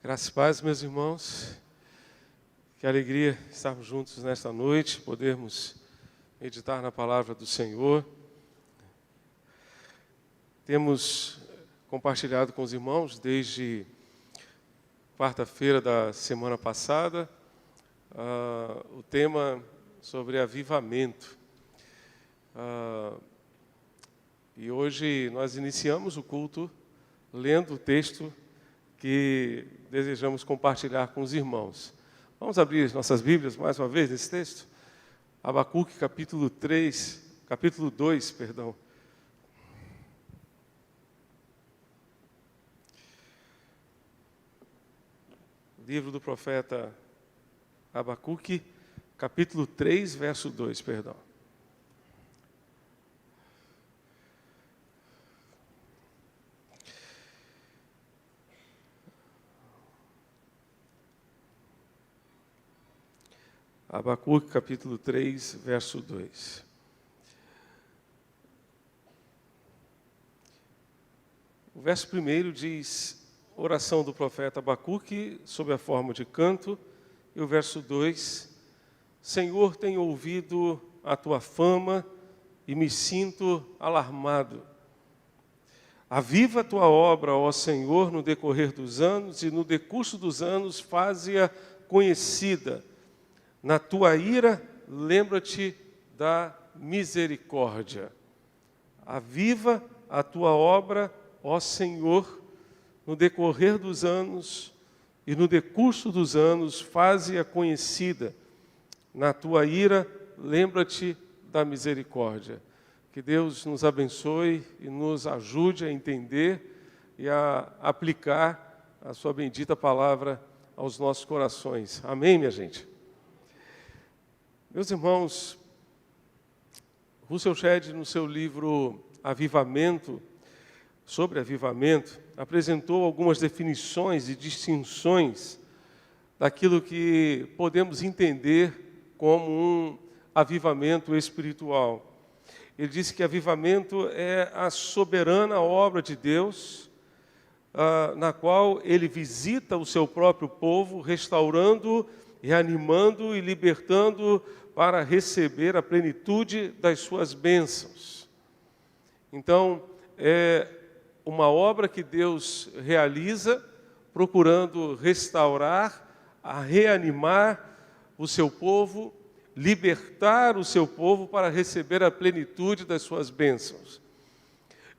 Graças e paz, meus irmãos. Que alegria estarmos juntos nesta noite, podermos meditar na palavra do Senhor. Temos compartilhado com os irmãos desde quarta-feira da semana passada o tema sobre avivamento. E hoje nós iniciamos o culto lendo o texto que desejamos compartilhar com os irmãos. Vamos abrir nossas Bíblias mais uma vez nesse texto? Abacuque, capítulo 2. Livro do profeta Abacuque, capítulo 3, verso 2, Abacuque, capítulo 3, verso 2. O verso primeiro diz, oração do profeta Abacuque, sob a forma de canto, e o verso 2, Senhor, tenho ouvido a tua fama e me sinto alarmado. Aviva a tua obra, ó Senhor, no decorrer dos anos, e no decurso dos anos faze-a conhecida. Na tua ira, lembra-te da misericórdia. Aviva a tua obra, ó Senhor, no decorrer dos anos e no decurso dos anos, faze-a conhecida. Na tua ira, lembra-te da misericórdia. Que Deus nos abençoe e nos ajude a entender e a aplicar a sua bendita palavra aos nossos corações. Amém, minha gente? Meus irmãos, Russell Shedd, no seu livro Avivamento, sobre avivamento, apresentou algumas definições e distinções daquilo que podemos entender como um avivamento espiritual. Ele disse que avivamento é a soberana obra de Deus, na qual Ele visita o seu próprio povo, restaurando, reanimando e libertando para receber a plenitude das suas bênçãos. Então, é uma obra que Deus realiza, procurando restaurar, reanimar o seu povo, libertar o seu povo para receber a plenitude das suas bênçãos.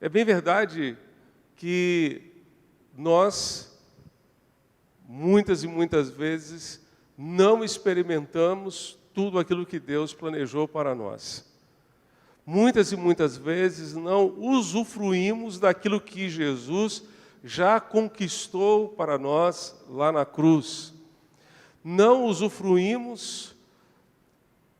É bem verdade que nós, muitas e muitas vezes, não experimentamos tudo aquilo que Deus planejou para nós. Muitas e muitas vezes não usufruímos daquilo que Jesus já conquistou para nós lá na cruz. Não usufruímos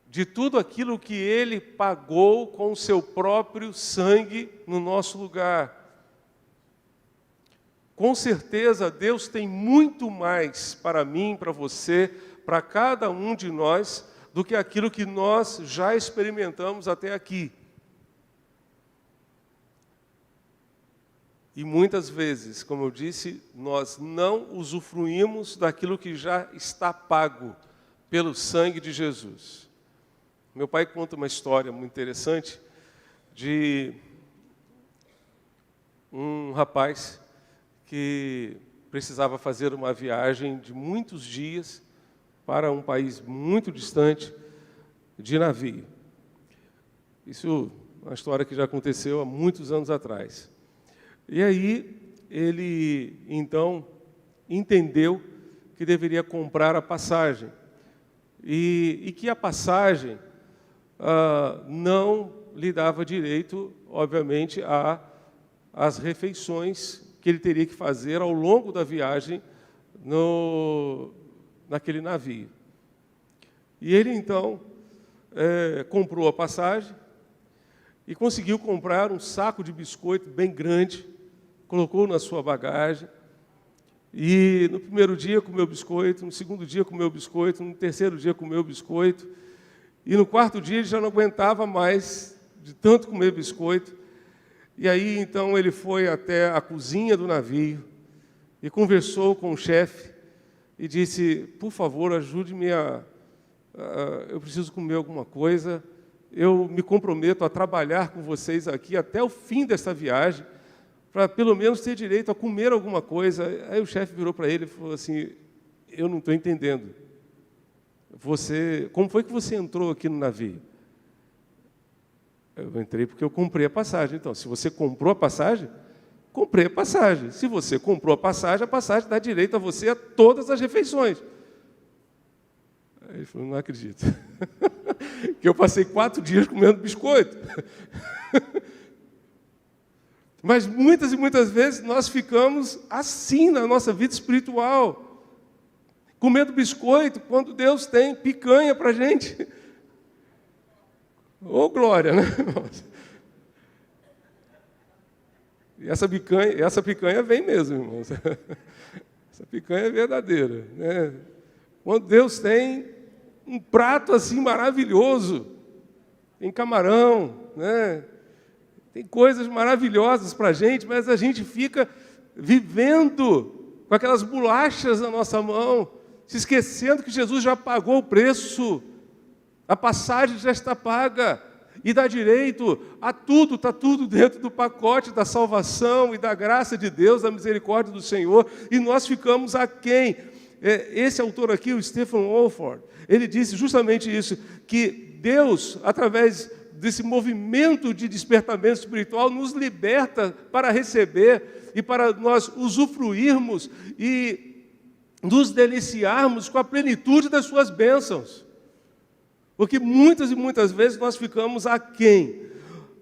de tudo aquilo que Ele pagou com o seu próprio sangue no nosso lugar. Com certeza, Deus tem muito mais para mim, para você, para cada um de nós, do que aquilo que nós já experimentamos até aqui. E muitas vezes, como eu disse, nós não usufruímos daquilo que já está pago pelo sangue de Jesus. Meu pai conta uma história muito interessante de um rapaz que precisava fazer uma viagem de muitos dias para um país muito distante de navio. Isso é uma história que já aconteceu há muitos anos atrás. E aí ele, então, entendeu que deveria comprar a passagem. E que a passagem não lhe dava direito, obviamente, às refeições que ele teria que fazer ao longo da viagem naquele navio. E ele, então, comprou a passagem e conseguiu comprar um saco de biscoito bem grande, colocou na sua bagagem, e no primeiro dia comeu biscoito, no segundo dia comeu biscoito, no terceiro dia comeu biscoito, e no quarto dia ele já não aguentava mais de tanto comer biscoito. E aí, então, ele foi até a cozinha do navio e conversou com o chefe e disse, por favor, ajude-me eu preciso comer alguma coisa, eu me comprometo a trabalhar com vocês aqui até o fim dessa viagem, para pelo menos ter direito a comer alguma coisa. Aí o chefe virou para ele e falou assim, eu não estou entendendo. Como foi que você entrou aqui no navio? Eu entrei porque eu comprei a passagem. Então, se você comprou a passagem, comprei a passagem. Se você comprou a passagem dá direito a você a todas as refeições. Aí ele falou, não acredito. Que eu passei 4 dias comendo biscoito. Mas muitas e muitas vezes nós ficamos assim na nossa vida espiritual, comendo biscoito, quando Deus tem picanha para a gente. Ô, glória, né? E essa picanha vem mesmo, irmãos. Essa picanha é verdadeira, né? Quando Deus tem um prato assim maravilhoso, tem camarão, né? Tem coisas maravilhosas para a gente, mas a gente fica vivendo com aquelas bolachas na nossa mão, se esquecendo que Jesus já pagou o preço, a passagem já está paga, e dá direito a tudo, está tudo dentro do pacote da salvação e da graça de Deus, da misericórdia do Senhor, e nós ficamos aquém. Esse autor aqui, o Stephen Wolford, ele disse justamente isso, que Deus, através desse movimento de despertamento espiritual, nos liberta para receber e para nós usufruirmos e nos deliciarmos com a plenitude das suas bênçãos. Porque muitas e muitas vezes nós ficamos aquém.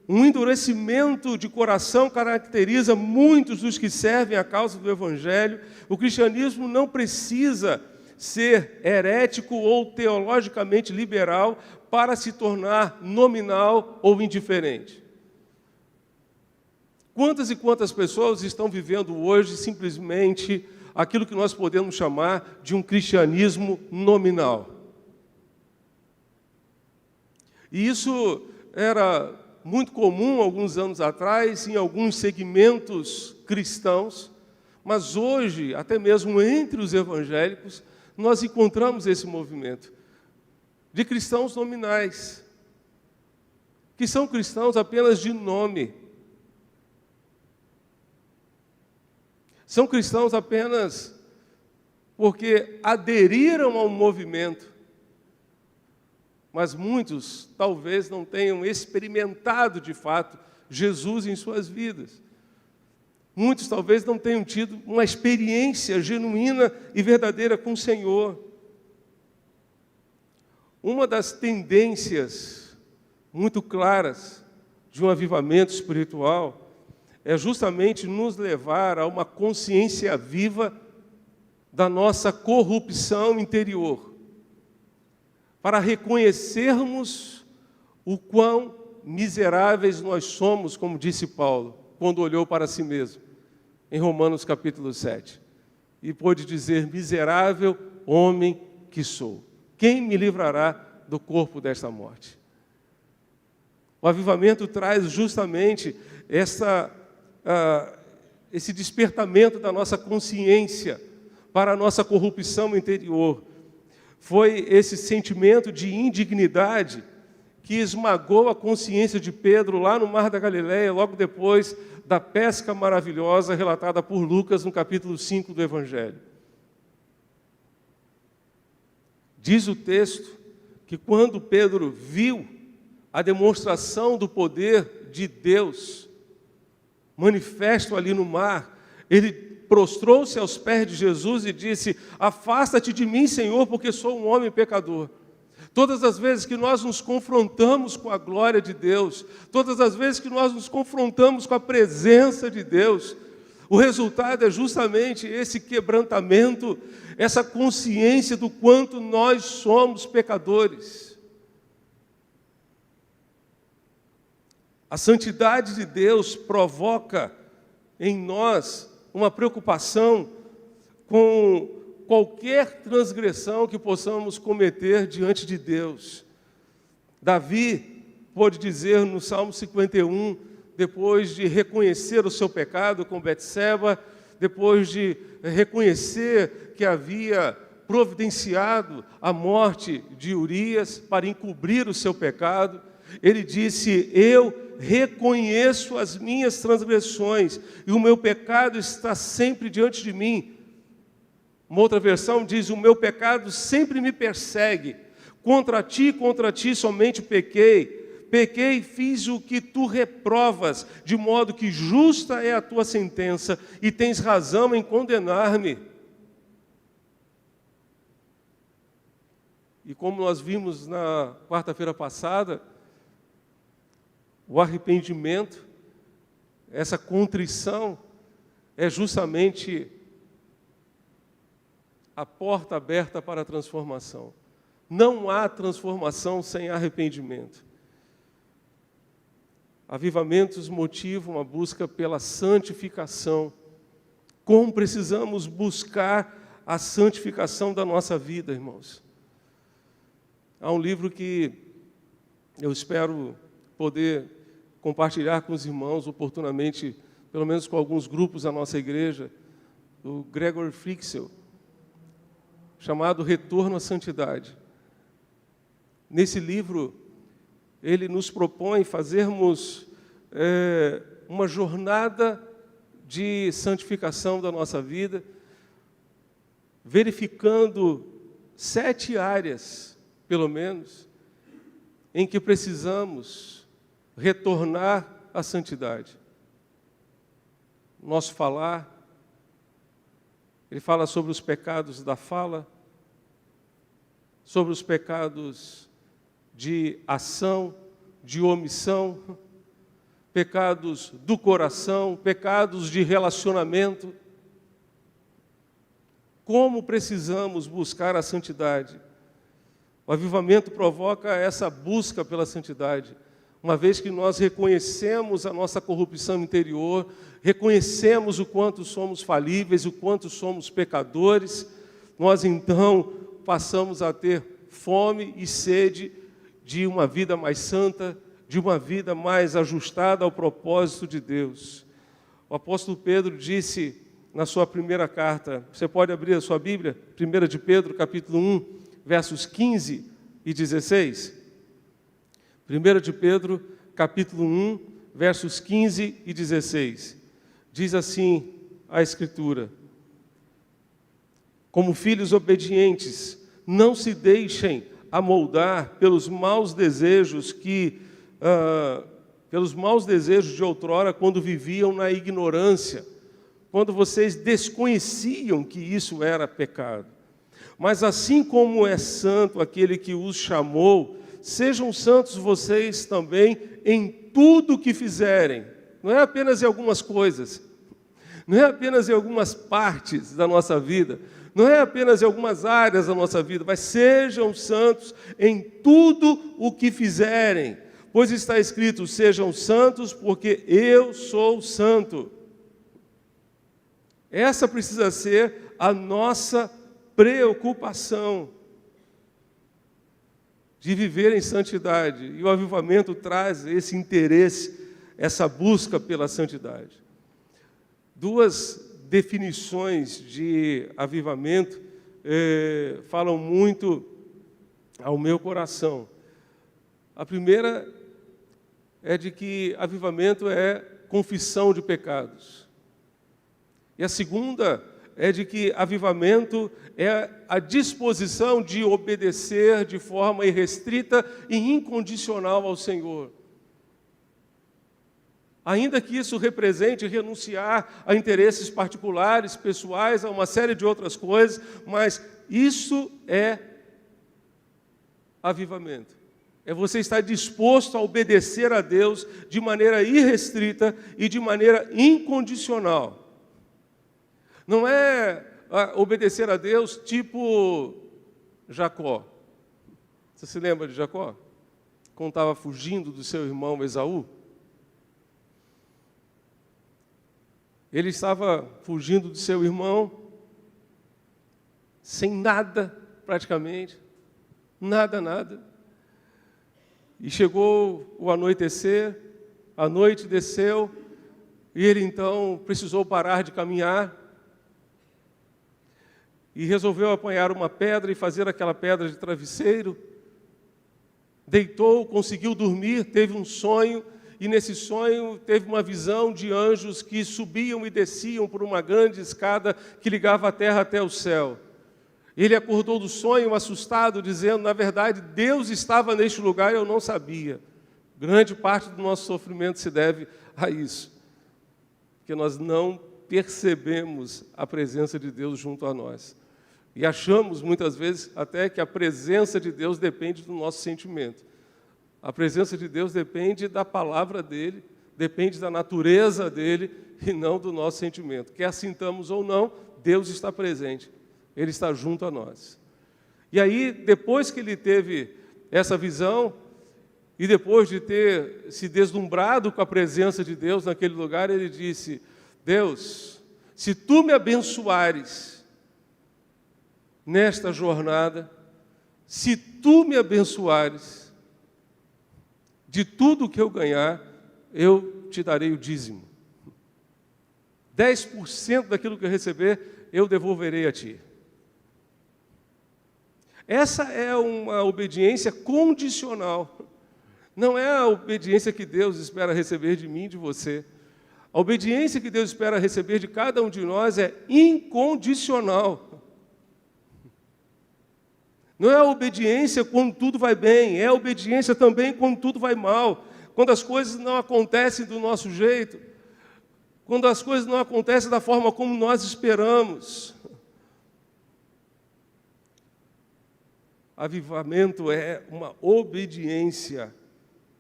Um endurecimento de coração caracteriza muitos dos que servem a causa do Evangelho. O cristianismo não precisa ser herético ou teologicamente liberal para se tornar nominal ou indiferente. Quantas e quantas pessoas estão vivendo hoje simplesmente aquilo que nós podemos chamar de um cristianismo nominal? E isso era muito comum alguns anos atrás em alguns segmentos cristãos, mas hoje, até mesmo entre os evangélicos, nós encontramos esse movimento de cristãos nominais, que são cristãos apenas de nome. São cristãos apenas porque aderiram ao movimento, mas muitos talvez não tenham experimentado de fato Jesus em suas vidas. Muitos talvez não tenham tido uma experiência genuína e verdadeira com o Senhor. Uma das tendências muito claras de um avivamento espiritual é justamente nos levar a uma consciência viva da nossa corrupção interior, para reconhecermos o quão miseráveis nós somos, como disse Paulo, quando olhou para si mesmo, em Romanos capítulo 7, e pôde dizer, miserável homem que sou, quem me livrará do corpo desta morte? O avivamento traz justamente esse despertamento da nossa consciência para a nossa corrupção interior. Foi esse sentimento de indignidade que esmagou a consciência de Pedro lá no Mar da Galileia, logo depois da pesca maravilhosa relatada por Lucas no capítulo 5 do Evangelho. Diz o texto que quando Pedro viu a demonstração do poder de Deus manifesto ali no mar, ele prostrou-se aos pés de Jesus e disse, afasta-te de mim, Senhor, porque sou um homem pecador. Todas as vezes que nós nos confrontamos com a glória de Deus, todas as vezes que nós nos confrontamos com a presença de Deus, o resultado é justamente esse quebrantamento, essa consciência do quanto nós somos pecadores. A santidade de Deus provoca em nós uma preocupação com qualquer transgressão que possamos cometer diante de Deus. Davi pôde dizer no Salmo 51, depois de reconhecer o seu pecado com Betseba, depois de reconhecer que havia providenciado a morte de Urias para encobrir o seu pecado. Ele disse: eu reconheço as minhas transgressões e o meu pecado está sempre diante de mim. Uma outra versão diz: o meu pecado sempre me persegue. Contra ti somente pequei. Pequei e fiz o que tu reprovas, de modo que justa é a tua sentença e tens razão em condenar-me. E como nós vimos na quarta-feira passada, o arrependimento, essa contrição, é justamente a porta aberta para a transformação. Não há transformação sem arrependimento. Avivamentos motivam a busca pela santificação. Como precisamos buscar a santificação da nossa vida, irmãos? Há um livro que eu espero poder compartilhar com os irmãos oportunamente, pelo menos com alguns grupos da nossa igreja, do Gregor Fritzl, chamado Retorno à Santidade. Nesse livro, ele nos propõe fazermos uma jornada de santificação da nossa vida, verificando 7 áreas, pelo menos, em que precisamos retornar à santidade. Nosso falar, ele fala sobre os pecados da fala, sobre os pecados de ação, de omissão, pecados do coração, pecados de relacionamento. Como precisamos buscar a santidade? O avivamento provoca essa busca pela santidade. Uma vez que nós reconhecemos a nossa corrupção interior, reconhecemos o quanto somos falíveis, o quanto somos pecadores, nós então passamos a ter fome e sede de uma vida mais santa, de uma vida mais ajustada ao propósito de Deus. O apóstolo Pedro disse na sua primeira carta, você pode abrir a sua Bíblia, 1 de Pedro, capítulo 1, versos 15 e 16. 1 de Pedro, capítulo 1, versos 15 e 16. Diz assim a Escritura: como filhos obedientes, não se deixem amoldar pelos maus desejos de outrora, quando viviam na ignorância, quando vocês desconheciam que isso era pecado. Mas assim como é santo aquele que os chamou, sejam santos vocês também em tudo o que fizerem. Não é apenas em algumas coisas, não é apenas em algumas partes da nossa vida, não é apenas em algumas áreas da nossa vida, mas sejam santos em tudo o que fizerem. Pois está escrito: sejam santos porque eu sou santo. Essa precisa ser a nossa preocupação, de viver em santidade. E o avivamento traz esse interesse, essa busca pela santidade. 2 definições de avivamento falam muito ao meu coração. A primeira é de que avivamento é confissão de pecados. E a segunda é de que avivamento é a disposição de obedecer de forma irrestrita e incondicional ao Senhor. Ainda que isso represente renunciar a interesses particulares, pessoais, a uma série de outras coisas, mas isso é avivamento. É você estar disposto a obedecer a Deus de maneira irrestrita e de maneira incondicional. Não é obedecer a Deus tipo Jacó. Você se lembra de Jacó? Quando estava fugindo do seu irmão Esaú? Ele estava fugindo do seu irmão, sem nada, praticamente, nada. E chegou o anoitecer, a noite desceu, e ele então precisou parar de caminhar. e resolveu apanhar uma pedra e fazer aquela pedra de travesseiro. Deitou, conseguiu dormir, teve um sonho, e nesse sonho teve uma visão de anjos que subiam e desciam por uma grande escada que ligava a terra até o céu. Ele acordou do sonho assustado, dizendo, na verdade, Deus estava neste lugar e eu não sabia. Grande parte do nosso sofrimento se deve a isso, porque nós não percebemos a presença de Deus junto a nós. E achamos, muitas vezes, até que a presença de Deus depende do nosso sentimento. A presença de Deus depende da palavra dEle, depende da natureza dEle, e não do nosso sentimento. Quer sintamos ou não, Deus está presente. Ele está junto a nós. E aí, depois que ele teve essa visão, e depois de ter se deslumbrado com a presença de Deus naquele lugar, ele disse, Deus, se Tu me abençoares nesta jornada, se Tu me abençoares, de tudo que eu ganhar, eu Te darei o dízimo. 10% daquilo que eu receber, eu devolverei a Ti. Essa é uma obediência condicional. Não é a obediência que Deus espera receber de mim e de você. A obediência que Deus espera receber de cada um de nós é incondicional. Não é a obediência quando tudo vai bem, é a obediência também quando tudo vai mal, quando as coisas não acontecem do nosso jeito, quando as coisas não acontecem da forma como nós esperamos. Avivamento é uma obediência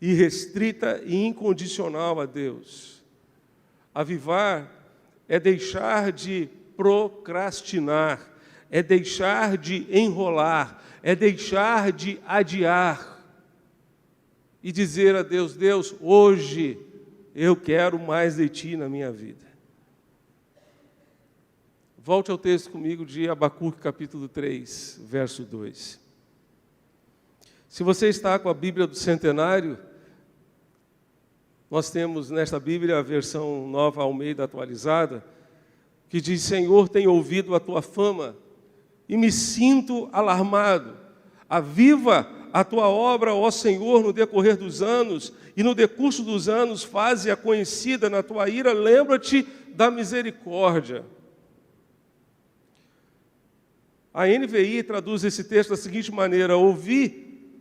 irrestrita e incondicional a Deus. Avivar é deixar de procrastinar, é deixar de enrolar, é deixar de adiar e dizer a Deus, Deus, hoje eu quero mais de Ti na minha vida. Volte ao texto comigo de Abacuque, capítulo 3, verso 2. Se você está com a Bíblia do Centenário, nós temos nesta Bíblia a versão Nova Almeida atualizada, que diz, Senhor, tenho ouvido a Tua fama e me sinto alarmado. Aviva a Tua obra, ó Senhor, no decorrer dos anos, e no decurso dos anos faze-a conhecida na Tua ira, lembra-te da misericórdia. A NVI traduz esse texto da seguinte maneira,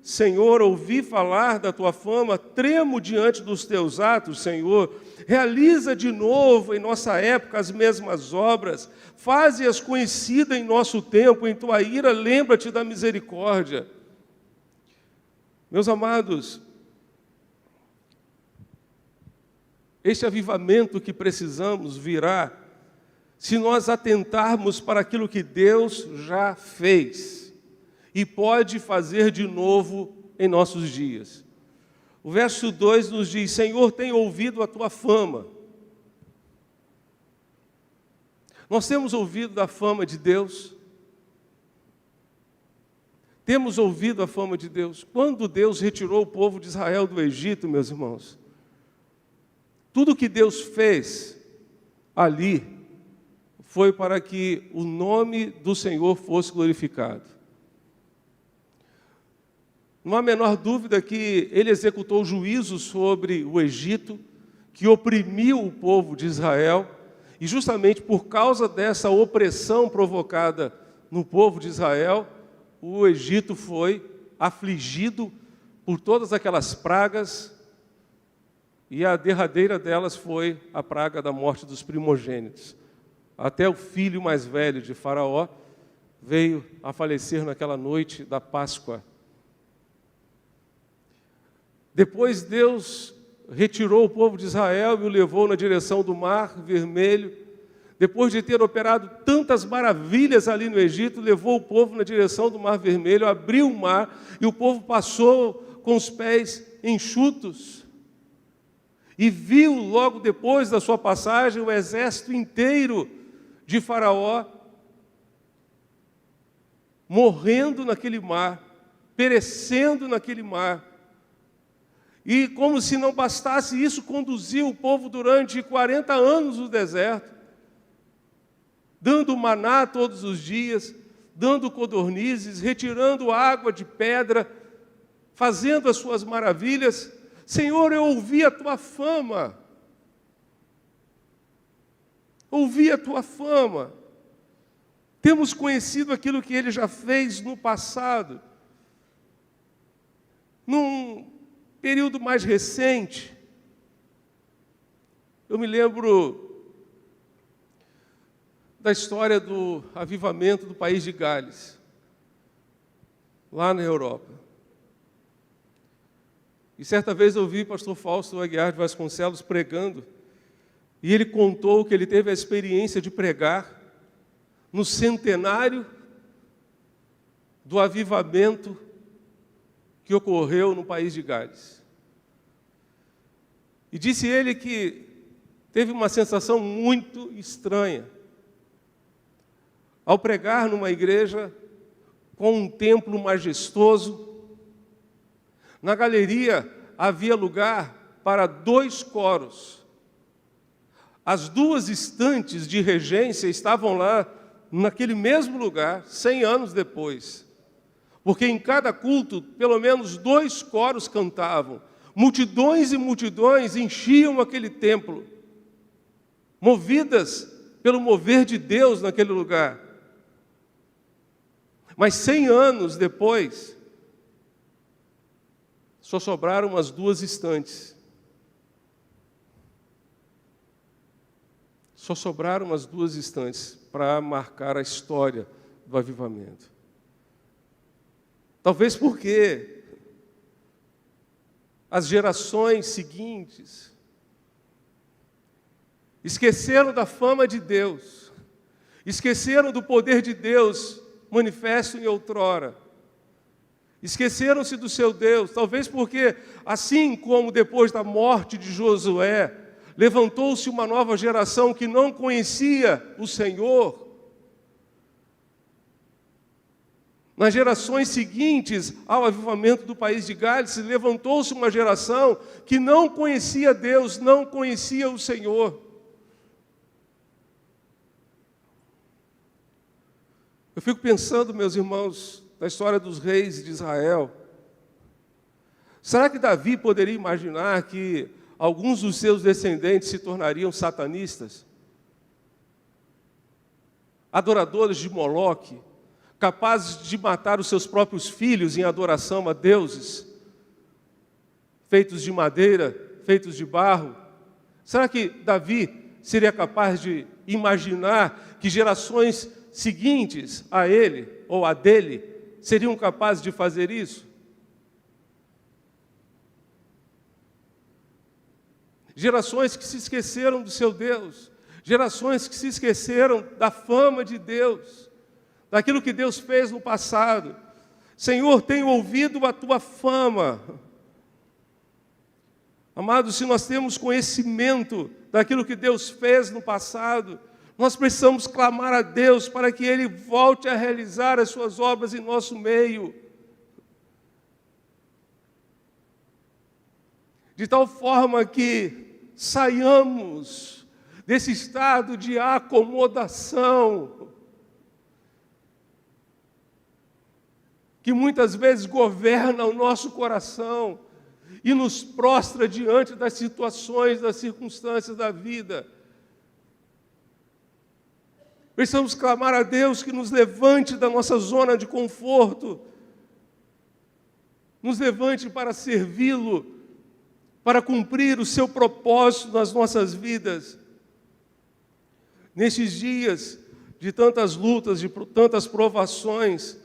Senhor, ouvi falar da Tua fama, tremo diante dos Teus atos, Senhor. Realiza de novo em nossa época as mesmas obras, faze-as conhecidas em nosso tempo, em Tua ira, lembra-te da misericórdia. Meus amados, este avivamento que precisamos virá se nós atentarmos para aquilo que Deus já fez e pode fazer de novo em nossos dias. O verso 2 nos diz, Senhor, tenho ouvido a Tua fama. Nós temos ouvido da fama de Deus? Temos ouvido a fama de Deus? Quando Deus retirou o povo de Israel do Egito, meus irmãos, tudo que Deus fez ali foi para que o nome do Senhor fosse glorificado. Não há a menor dúvida que ele executou juízo sobre o Egito, que oprimiu o povo de Israel, e justamente por causa dessa opressão provocada no povo de Israel, o Egito foi afligido por todas aquelas pragas, e a derradeira delas foi a praga da morte dos primogênitos. Até o filho mais velho de Faraó veio a falecer naquela noite da Páscoa. Depois Deus retirou o povo de Israel e o levou na direção do Mar Vermelho. Depois de ter operado tantas maravilhas ali no Egito, levou o povo na direção do Mar Vermelho, abriu o mar e o povo passou com os pés enxutos. E viu logo depois da sua passagem o exército inteiro de Faraó morrendo naquele mar, perecendo naquele mar. E como se não bastasse isso, conduziu o povo durante 40 anos no deserto, dando maná todos os dias, dando codornizes, retirando água de pedra, fazendo as suas maravilhas. Senhor, eu ouvi a tua fama. Ouvi a tua fama. Temos conhecido aquilo que ele já fez no passado. Num período mais recente, eu me lembro da história do avivamento do país de Gales, lá na Europa. E certa vez eu ouvi o pastor Fausto Aguiar de Vasconcelos pregando, e ele contou que ele teve a experiência de pregar no centenário do avivamento que ocorreu no país de Gales. E disse ele que teve uma sensação muito estranha ao pregar numa igreja com um templo majestoso. Na galeria havia lugar para 2 coros. As 2 estantes de regência estavam lá, naquele mesmo lugar, 100 anos depois. Porque em cada culto, pelo menos 2 coros cantavam. Multidões e multidões enchiam aquele templo, movidas pelo mover de Deus naquele lugar. Mas 100 anos depois, só sobraram as 2 estantes. Só sobraram as 2 estantes para marcar a história do avivamento. Talvez porque as gerações seguintes esqueceram da fama de Deus, esqueceram do poder de Deus manifesto em outrora, esqueceram-se do seu Deus, talvez porque, assim como depois da morte de Josué, levantou-se uma nova geração que não conhecia o Senhor. Nas gerações seguintes ao avivamento do país de Gales, levantou-se uma geração que não conhecia Deus, não conhecia o Senhor. Eu fico pensando, meus irmãos, na história dos reis de Israel. Será que Davi poderia imaginar que alguns dos seus descendentes se tornariam satanistas? Adoradores de Moloque, capazes de matar os seus próprios filhos em adoração a deuses, feitos de madeira, feitos de barro? Será que Davi seria capaz de imaginar que gerações seguintes a ele ou a dele seriam capazes de fazer isso? Gerações que se esqueceram do seu Deus, gerações que se esqueceram da fama de Deus, daquilo que Deus fez no passado. Senhor, tenho ouvido a tua fama. Amados, se nós temos conhecimento daquilo que Deus fez no passado, nós precisamos clamar a Deus para que Ele volte a realizar as suas obras em nosso meio. De tal forma que saiamos desse estado de acomodação, que muitas vezes governa o nosso coração e nos prostra diante das situações, das circunstâncias da vida. Precisamos clamar a Deus que nos levante da nossa zona de conforto, nos levante para servi-lo, para cumprir o seu propósito nas nossas vidas. Nestes dias de tantas lutas, de tantas provações,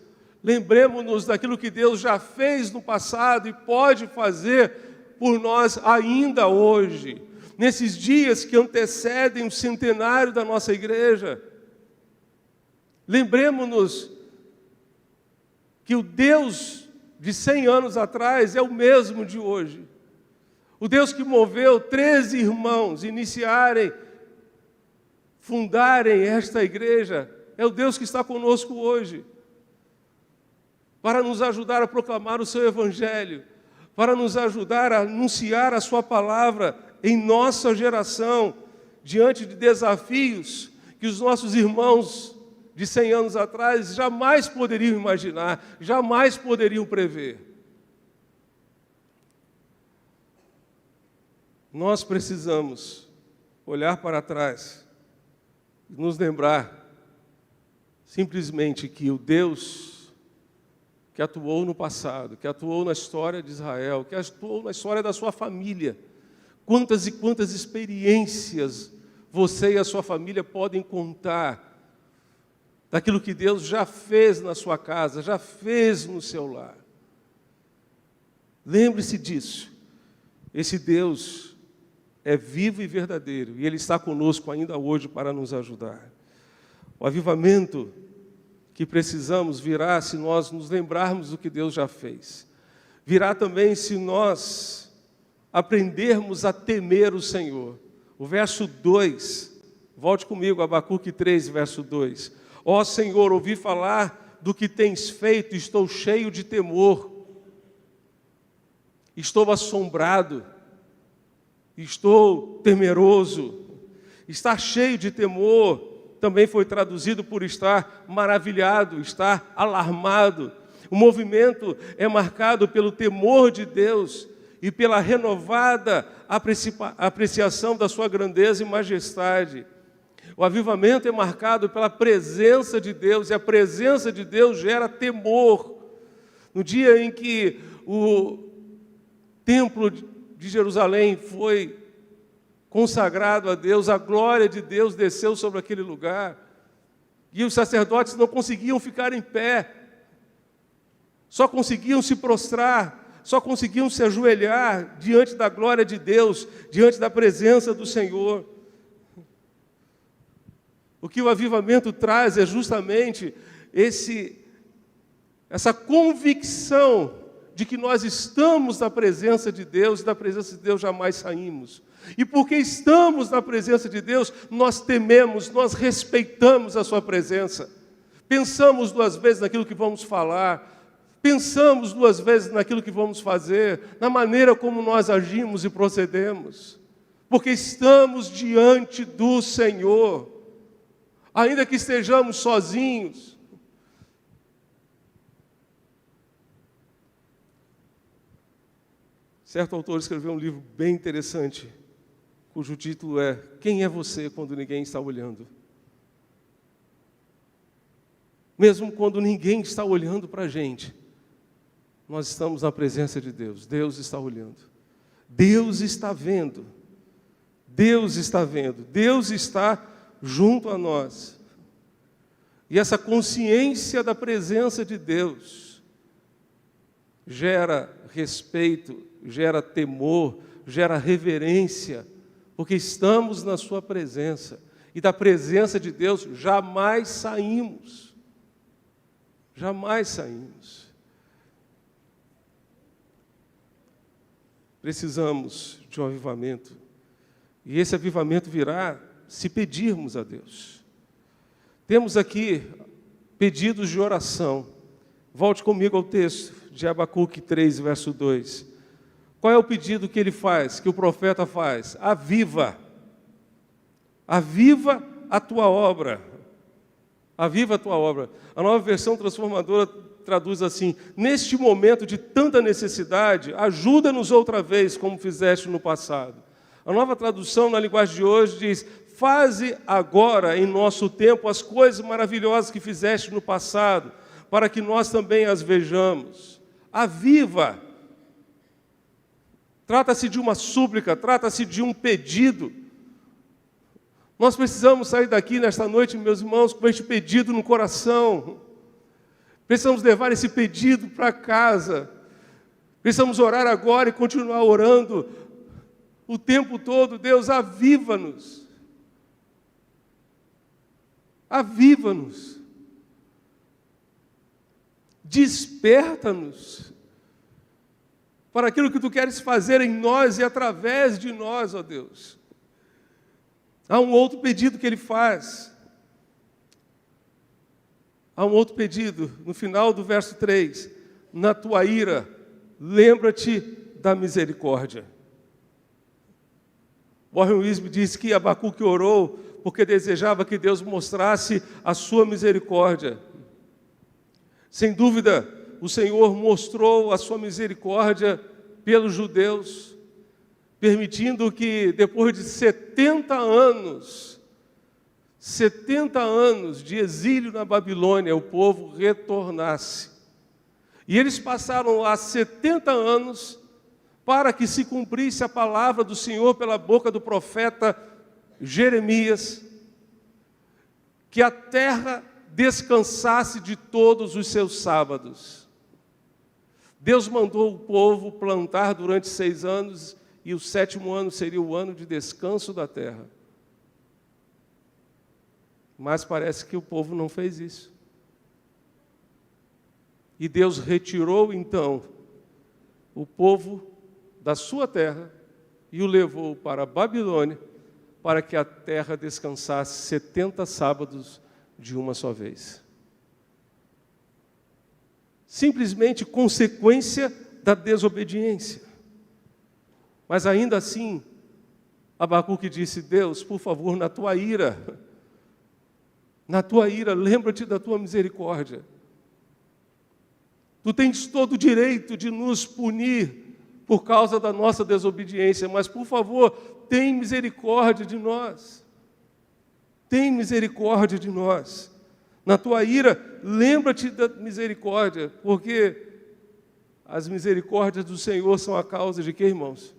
lembremos-nos daquilo que Deus já fez no passado e pode fazer por nós ainda hoje, nesses dias que antecedem o centenário da nossa igreja. Lembremos-nos que o Deus de 100 anos atrás é o mesmo de hoje. O Deus que moveu 13 irmãos fundarem esta igreja, é o Deus que está conosco hoje, para nos ajudar a proclamar o seu evangelho, para nos ajudar a anunciar a sua palavra em nossa geração, diante de desafios que os nossos irmãos de 100 anos atrás, jamais poderiam imaginar, jamais poderiam prever. Nós precisamos olhar para trás e nos lembrar simplesmente que o Deus que atuou no passado, que atuou na história de Israel, que atuou na história da sua família, quantas e quantas experiências você e a sua família podem contar daquilo que Deus já fez na sua casa, já fez no seu lar. Lembre-se disso. Esse Deus é vivo e verdadeiro, e Ele está conosco ainda hoje para nos ajudar. O avivamento que precisamos virá se nós nos lembrarmos do que Deus já fez. Virá também se nós aprendermos a temer o Senhor. O verso 2, volte comigo, Abacuque 3, verso 2. Ó Senhor, ouvi falar do que tens feito, estou cheio de temor. Estou assombrado. Estou temeroso. Estar cheio de temor também foi traduzido por estar maravilhado, estar alarmado. O movimento é marcado pelo temor de Deus e pela renovada apreciação da sua grandeza e majestade. O avivamento é marcado pela presença de Deus, e a presença de Deus gera temor. No dia em que o templo de Jerusalém foi consagrado a Deus, a glória de Deus desceu sobre aquele lugar, e os sacerdotes não conseguiam ficar em pé, só conseguiam se prostrar, só conseguiam se ajoelhar diante da glória de Deus, diante da presença do Senhor. O que o avivamento traz é justamente essa convicção de que nós estamos na presença de Deus, e da presença de Deus jamais saímos. E porque estamos na presença de Deus, nós tememos, nós respeitamos a sua presença. Pensamos 2 vezes naquilo que vamos falar, pensamos 2 vezes naquilo que vamos fazer, na maneira como nós agimos e procedemos. Porque estamos diante do Senhor. Ainda que estejamos sozinhos. Certo autor escreveu um livro bem interessante, cujo título é Quem é você quando ninguém está olhando? Mesmo quando ninguém está olhando para a gente, nós estamos na presença de Deus. Deus está olhando. Deus está vendo. Deus está vendo. Deus está junto a nós. E essa consciência da presença de Deus gera respeito, gera temor, gera reverência, porque estamos na sua presença. E da presença de Deus jamais saímos. Jamais saímos. Precisamos de um avivamento. E esse avivamento virá se pedirmos a Deus. Temos aqui pedidos de oração. Volte comigo ao texto de Abacuque 3, verso 2. Qual é o pedido que ele faz, que o profeta faz? Aviva. Aviva a tua obra. Aviva a tua obra. A Nova Versão Transformadora traduz assim: neste momento de tanta necessidade, ajuda-nos outra vez, como fizeste no passado. A Nova Tradução, na linguagem de hoje, diz: faze agora, em nosso tempo, as coisas maravilhosas que fizeste no passado, para que nós também as vejamos. Aviva. Trata-se de uma súplica, trata-se de um pedido. Nós precisamos sair daqui nesta noite, meus irmãos, com este pedido no coração. Precisamos levar esse pedido para casa. Precisamos orar agora e continuar orando o tempo todo. Deus, aviva-nos. Aviva-nos. Desperta-nos para aquilo que Tu queres fazer em nós e através de nós, ó Deus. Há um outro pedido que Ele faz. Há um outro pedido, no final do verso 3. Na Tua ira, lembra-te da misericórdia. Warren Wiersbe diz que Abacuque orou porque desejava que Deus mostrasse a sua misericórdia. Sem dúvida, o Senhor mostrou a sua misericórdia pelos judeus, permitindo que depois de 70 anos de exílio na Babilônia, o povo retornasse. E eles passaram lá 70 anos para que se cumprisse a palavra do Senhor pela boca do profeta Jeremias, que a terra descansasse de todos os seus sábados. Deus mandou o povo plantar durante 6 anos, e o 7º ano seria o ano de descanso da terra. Mas parece que o povo não fez isso. E Deus retirou, então, o povo da sua terra e o levou para a Babilônia, para que a terra descansasse 70 sábados de uma só vez. Simplesmente consequência da desobediência. Mas ainda assim, Abacuque disse: Deus, por favor, na tua ira, lembra-te da tua misericórdia. Tu tens todo o direito de nos punir por causa da nossa desobediência, mas, por favor, tem misericórdia de nós. Tem misericórdia de nós. Na tua ira, lembra-te da misericórdia, porque as misericórdias do Senhor são a causa de quê, irmãos?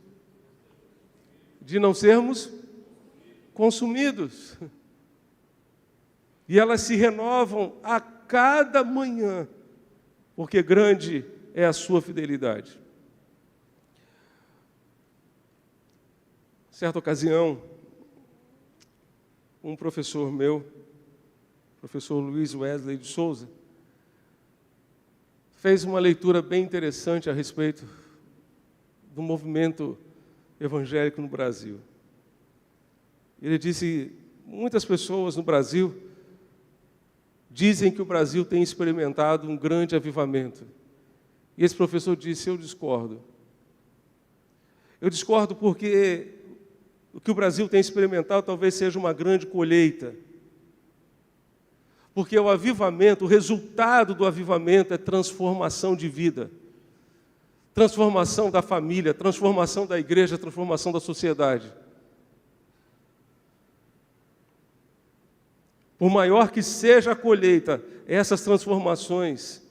De não sermos consumidos. E elas se renovam a cada manhã, porque grande é a sua fidelidade. Certa ocasião, um professor meu, professor Luiz Wesley de Souza, fez uma leitura bem interessante a respeito do movimento evangélico no Brasil. Ele disse: muitas pessoas no Brasil dizem que o Brasil tem experimentado um grande avivamento. E esse professor disse: eu discordo. Eu discordo porque o que o Brasil tem experimentado talvez seja uma grande colheita. Porque o avivamento, o resultado do avivamento é transformação de vida. Transformação da família, transformação da igreja, transformação da sociedade. Por maior que seja a colheita, essas transformações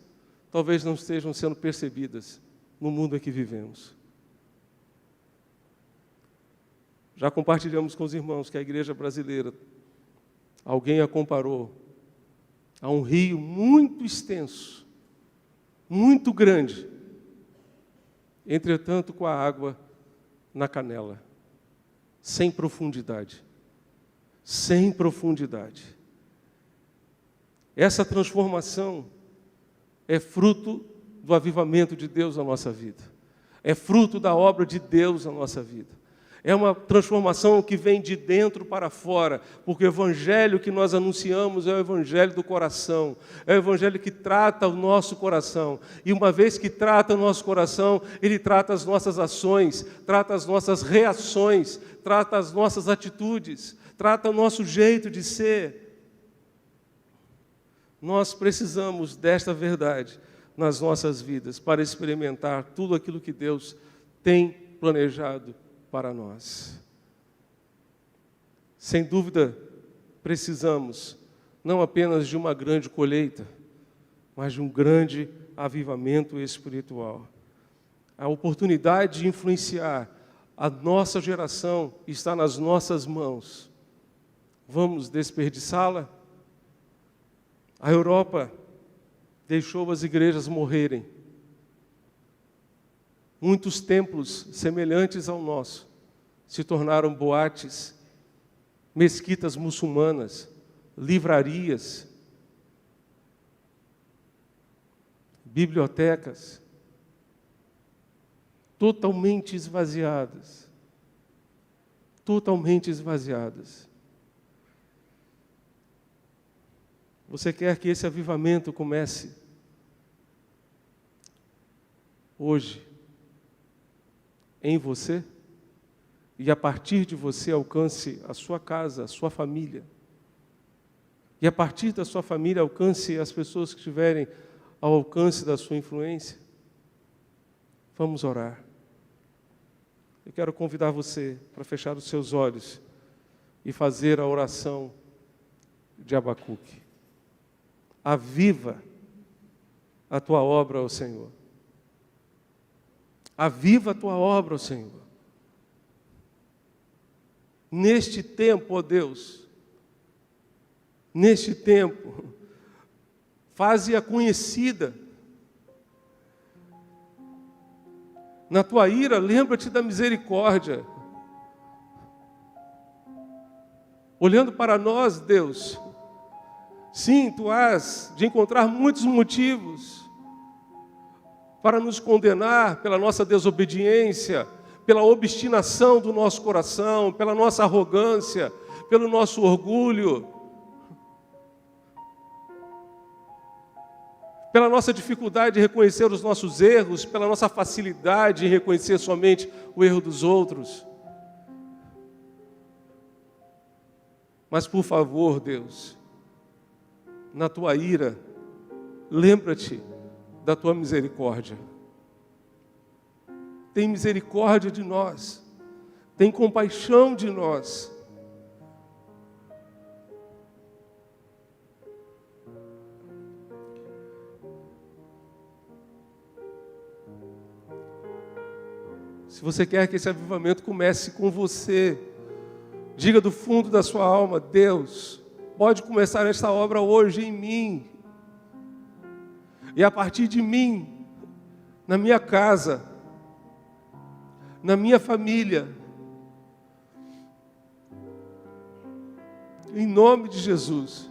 talvez não estejam sendo percebidas no mundo em que vivemos. Já compartilhamos com os irmãos que a igreja brasileira, alguém a comparou a um rio muito extenso, muito grande, entretanto com a água na canela, sem profundidade. Sem profundidade. Essa transformação é fruto do avivamento de Deus na nossa vida. É fruto da obra de Deus na nossa vida. É uma transformação que vem de dentro para fora, porque o evangelho que nós anunciamos é o evangelho do coração, é o evangelho que trata o nosso coração. E uma vez que trata o nosso coração, ele trata as nossas ações, trata as nossas reações, trata as nossas atitudes, trata o nosso jeito de ser. Nós precisamos desta verdade nas nossas vidas para experimentar tudo aquilo que Deus tem planejado para nós. Sem dúvida, precisamos não apenas de uma grande colheita, mas de um grande avivamento espiritual. A oportunidade de influenciar a nossa geração está nas nossas mãos. Vamos desperdiçá-la? A Europa deixou as igrejas morrerem. Muitos templos semelhantes ao nosso se tornaram boates, mesquitas muçulmanas, livrarias, bibliotecas, totalmente esvaziadas. Totalmente esvaziadas. Você quer que esse avivamento comece hoje? Em você? e a partir de você alcance a sua casa, a sua família. E a partir da sua família alcance as pessoas que estiverem ao alcance da sua influência. Vamos orar. Eu quero convidar você para fechar os seus olhos e fazer a oração de Abacuque. Aviva a tua obra, ó Senhor. Aviva a tua obra, ó Senhor. Neste tempo, ó Deus, neste tempo, faze-a conhecida. Na tua ira, lembra-te da misericórdia. Olhando para nós, Deus, sim, tu has de encontrar muitos motivos para nos condenar pela nossa desobediência, pela obstinação do nosso coração, pela nossa arrogância, pelo nosso orgulho, pela nossa dificuldade de reconhecer os nossos erros, pela nossa facilidade em reconhecer somente o erro dos outros. Mas, por favor, Deus, na tua ira, lembra-te da tua misericórdia. Tem misericórdia de nós, tem compaixão de nós. Se você quer que esse avivamento comece com você, diga do fundo da sua alma: Deus, pode começar esta obra hoje em mim. E a partir de mim, na minha casa, na minha família, em nome de Jesus.